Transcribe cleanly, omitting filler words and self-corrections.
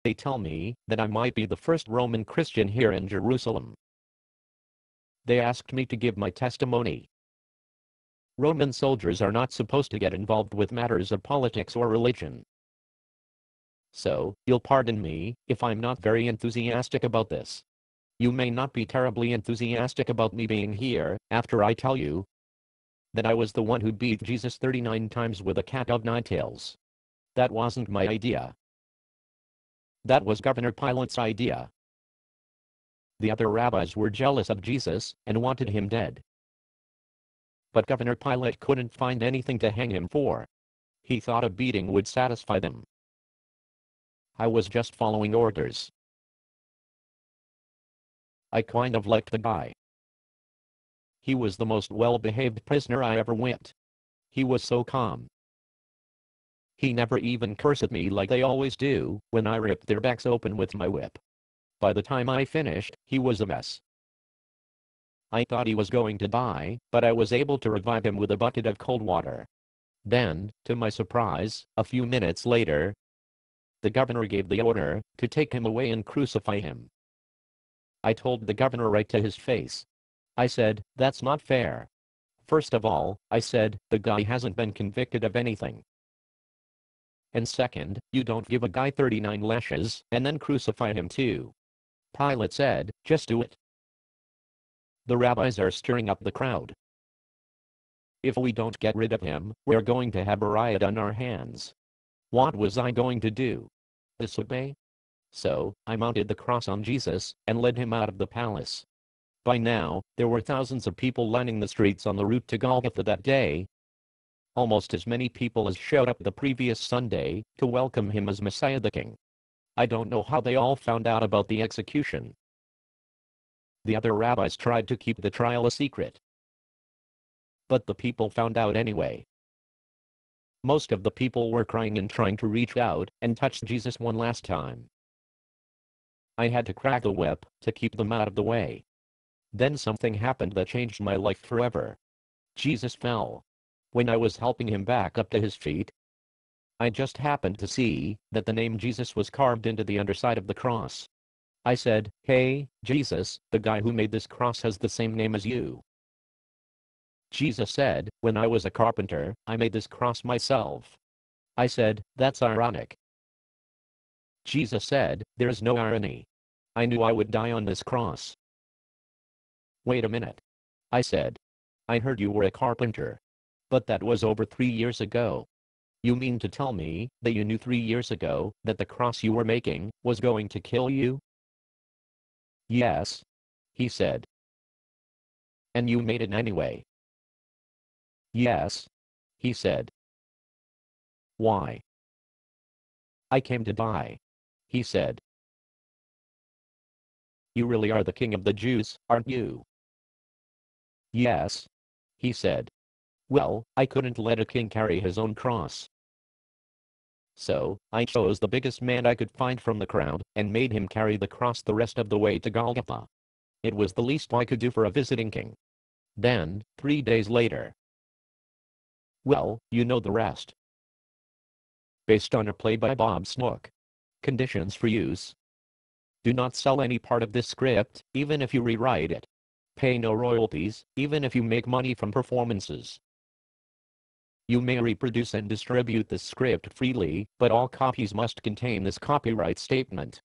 They tell me that I might be the first Roman Christian here in Jerusalem. They asked me to give my testimony. Roman soldiers are not supposed to get involved with matters of politics or religion. So, you'll pardon me if I'm not very enthusiastic about this. You may not be terribly enthusiastic about me being here, after I tell you that I was the one who beat Jesus 39 times with a cat of nine tails. That wasn't my idea. That was Governor Pilate's idea. The other rabbis were jealous of Jesus and wanted him dead. But Governor Pilate couldn't find anything to hang him for. He thought a beating would satisfy them. I was just following orders. I kind of liked the guy. He was the most well-behaved prisoner I ever met. He was so calm. He never even cursed at me like they always do when I ripped their backs open with my whip. By the time I finished, he was a mess. I thought he was going to die, but I was able to revive him with a bucket of cold water. Then, to my surprise, a few minutes later, the governor gave the order to take him away and crucify him. I told the governor right to his face. I said, "That's not fair. First of all," I said, "the guy hasn't been convicted of anything. And second, you don't give a guy 39 lashes and then crucify him too." Pilate said, "Just do it." The rabbis are stirring up the crowd. If we don't get rid of him, we're going to have a riot on our hands. What was I going to do? Disobey? So, I mounted the cross on Jesus and led him out of the palace. By now, there were thousands of people lining the streets on the route to Golgotha that day. Almost as many people as showed up the previous Sunday to welcome him as Messiah the King. I don't know how they all found out about the execution. The other rabbis tried to keep the trial a secret. But the people found out anyway. Most of the people were crying and trying to reach out and touch Jesus one last time. I had to crack the whip to keep them out of the way. Then something happened that changed my life forever. Jesus fell. When I was helping him back up to his feet, I just happened to see that the name Jesus was carved into the underside of the cross. I said, "Hey, Jesus, the guy who made this cross has the same name as you." Jesus said, "When I was a carpenter, I made this cross myself." I said, "That's ironic." Jesus said, "There's no irony. I knew I would die on this cross." "Wait a minute," I said. "I heard you were a carpenter. But that was over 3 years ago. You mean to tell me that you knew 3 years ago that the cross you were making was going to kill you?" "Yes," he said. "And you made it anyway?" "Yes," he said. "Why?" "I came to die," he said. "You really are the king of the Jews, aren't you?" "Yes," he said. "Well, I couldn't let a king carry his own cross. So, I chose the biggest man I could find from the crowd and made him carry the cross the rest of the way to Golgotha. It was the least I could do for a visiting king." Then, 3 days later. Well, you know the rest. Based on a play by Bob Snook. Conditions for use. Do not sell any part of this script, even if you rewrite it. Pay no royalties, even if you make money from performances. You may reproduce and distribute this script freely, but all copies must contain this copyright statement.